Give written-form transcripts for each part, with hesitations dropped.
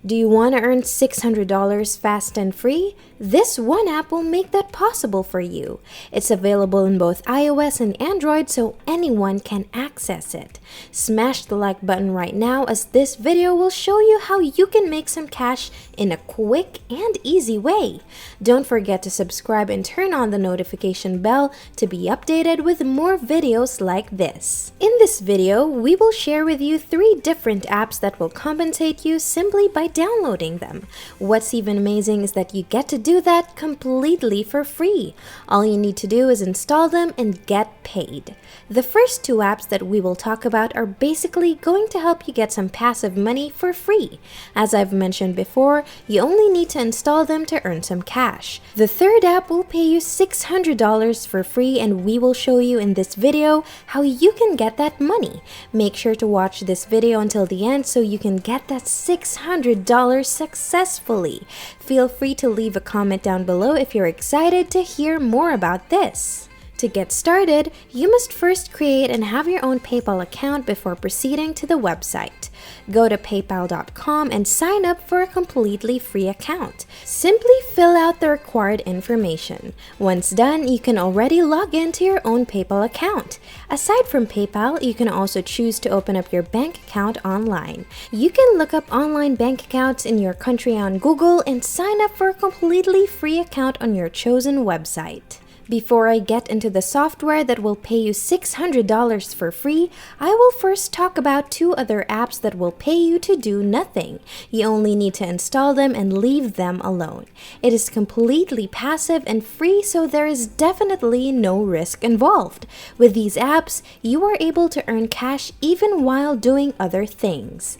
Do you want to earn $600 fast and free? This one app will make that possible for you. It's available in both iOS and Android, so anyone can access it. Smash the like button right now, as this video will show you how you can make some cash in a quick and easy way. Don't forget to subscribe and turn on the notification bell to be updated with more videos like this. In this video, we will share with you 3 different apps that will compensate you simply by downloading them. What's even amazing is that you get to do that completely for free. All you need to do is install them and get paid. The first 2 apps that we will talk about are basically going to help you get some passive money for free. As I've mentioned before, you only need to install them to earn some cash. The third app will pay you $600 for free, and we will show you in this video how you can get that money. Make sure to watch this video until the end so you can get that $600 successfully. Feel free to leave a comment down below if you're excited to hear more about this. To get started, you must first create and have your own PayPal account before proceeding to the website. Go to paypal.com and sign up for a completely free account. Simply fill out the required information. Once done, you can already log into your own PayPal account. Aside from PayPal, you can also choose to open up your bank account online. You can look up online bank accounts in your country on Google and sign up for a completely free account on your chosen website. Before I get into the software that will pay you $600 for free, I will first talk about 2 other apps that will pay you to do nothing. You only need to install them and leave them alone. It is completely passive and free, so there is definitely no risk involved. With these apps, you are able to earn cash even while doing other things.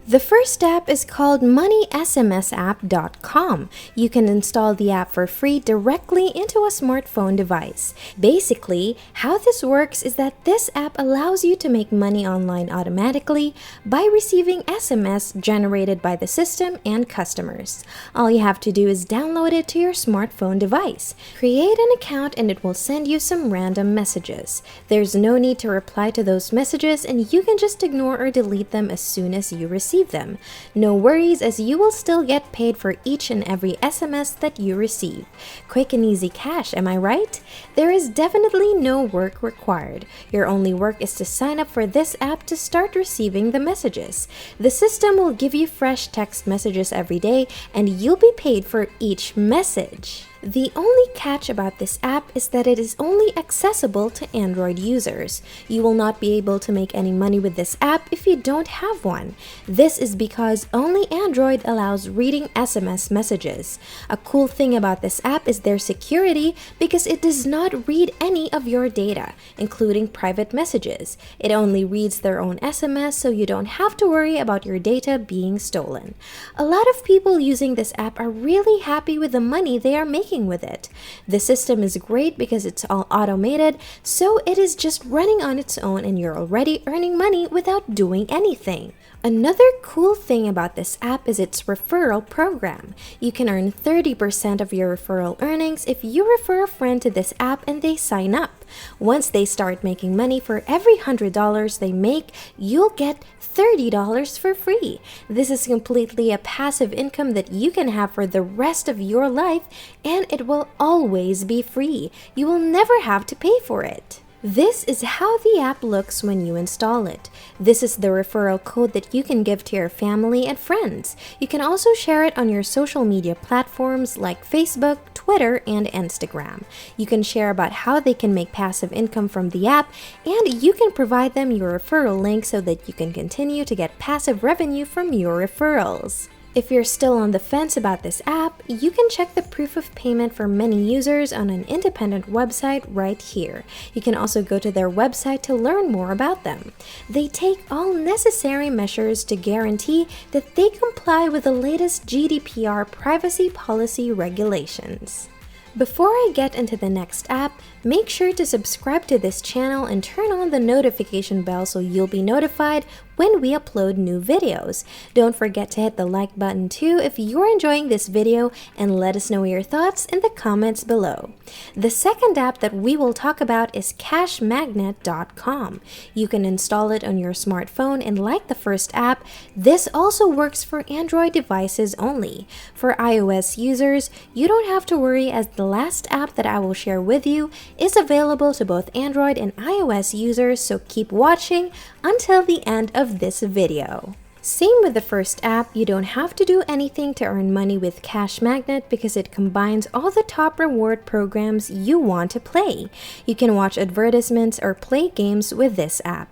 The first app is called Moneysmsapp.com. You can install the app for free directly into a smartphone device. Basically, how this works is that this app allows you to make money online automatically by receiving SMS generated by the system and customers. All you have to do is download it to your smartphone device. Create an account and it will send you some random messages. There's no need to reply to those messages, and you can just ignore or delete them as soon as you receive them. No worries, as you will still get paid for each and every SMS that you receive. Quick and easy cash, am I right? There is definitely no work required. Your only work is to sign up for this app to start receiving the messages. The system will give you fresh text messages every day, and you'll be paid for each message. The only catch about this app is that it is only accessible to Android users. You will not be able to make any money with this app if you don't have one. This is because only Android allows reading SMS messages. A cool thing about this app is their security, because it does not read any of your data, including private messages. It only reads their own SMS, so you don't have to worry about your data being stolen. A lot of people using this app are really happy with the money they are making with it. The system is great because it's all automated, so it is just running on its own and you're already earning money without doing anything. Another cool thing about this app is its referral program. You can earn 30% of your referral earnings if you refer a friend to this app and they sign up. Once they start making money, for every $100 they make, you'll get $30 for free. This is completely a passive income that you can have for the rest of your life, and it will always be free. You will never have to pay for it. This is how the app looks when you install it. This is the referral code that you can give to your family and friends. You can also share it on your social media platforms like Facebook, Twitter, and Instagram. You can share about how they can make passive income from the app, and you can provide them your referral link so that you can continue to get passive revenue from your referrals. If you're still on the fence about this app, you can check the proof of payment for many users on an independent website right here. You can also go to their website to learn more about them. They take all necessary measures to guarantee that they comply with the latest GDPR privacy policy regulations. Before I get into the next app, make sure to subscribe to this channel and turn on the notification bell so you'll be notified when we upload new videos. Don't forget to hit the like button too if you're enjoying this video, and let us know your thoughts in the comments below. The second app that we will talk about is cashmagnet.com. You can install it on your smartphone, and like the first app, this also works for Android devices only. For iOS users, you don't have to worry, as the last app that I will share with you is available to both Android and iOS users, so keep watching until the end of this video. Same with the first app, you don't have to do anything to earn money with Cash Magnet because it combines all the top reward programs you want to play. You can watch advertisements or play games with this app.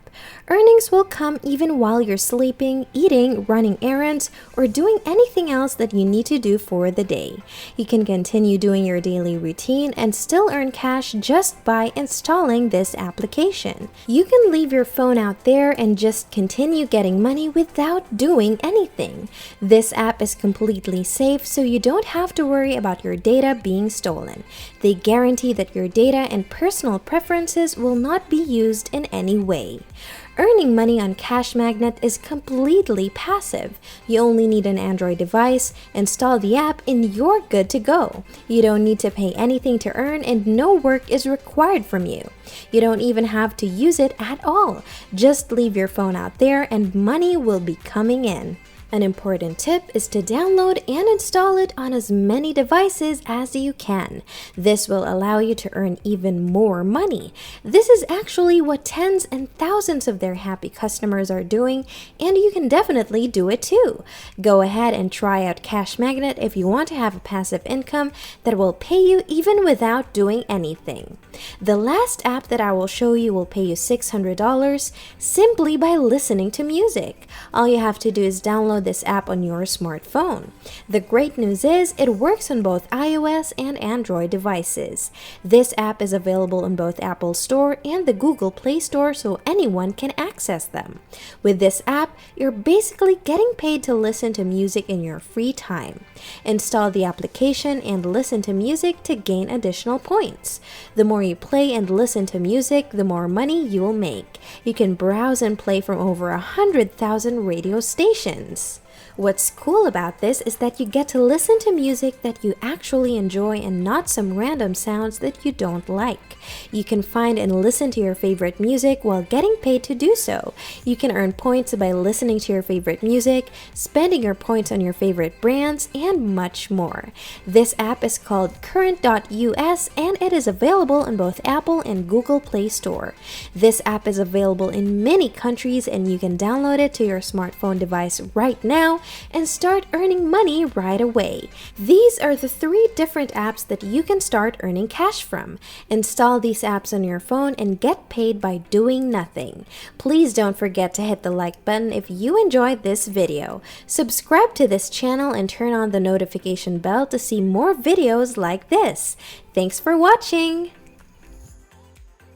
Earnings will come even while you're sleeping, eating, running errands, or doing anything else that you need to do for the day. You can continue doing your daily routine and still earn cash just by installing this application. You can leave your phone out there and just continue getting money without doing anything. This app is completely safe, so you don't have to worry about your data being stolen. They guarantee that your data and personal preferences will not be used in any way. Earning money on Cash Magnet is completely passive. You only need an Android device, install the app, and you're good to go. You don't need to pay anything to earn, and no work is required from you. You don't even have to use it at all. Just leave your phone out there and money will be coming in. An important tip is to download and install it on as many devices as you can. This will allow you to earn even more money. This is actually what tens and thousands of their happy customers are doing, and you can definitely do it too. Go ahead and try out Cash Magnet if you want to have a passive income that will pay you even without doing anything. The last app that I will show you will pay you $600 simply by listening to music. All you have to do is download this app on your smartphone. The great news is it works on both iOS and Android devices. This app is available on both Apple Store and the Google Play Store, so anyone can access them. With this app, you're basically getting paid to listen to music in your free time. Install the application and listen to music to gain additional points. The more you play and listen to music, the more money you will make. You can browse and play from over 100,000 radio stations. What's cool about this is that you get to listen to music that you actually enjoy and not some random sounds that you don't like. You can find and listen to your favorite music while getting paid to do so. You can earn points by listening to your favorite music, spending your points on your favorite brands, and much more. This app is called CurrentUS, and it is available on both Apple and Google Play Store. This app is available in many countries, and you can download it to your smartphone device right now and start earning money right away. These are the 3 different apps that you can start earning cash from. Install these apps on your phone and get paid by doing nothing. Please don't forget to hit the like button if you enjoyed this video. Subscribe to this channel and turn on the notification bell to see more videos like this. Thanks for watching!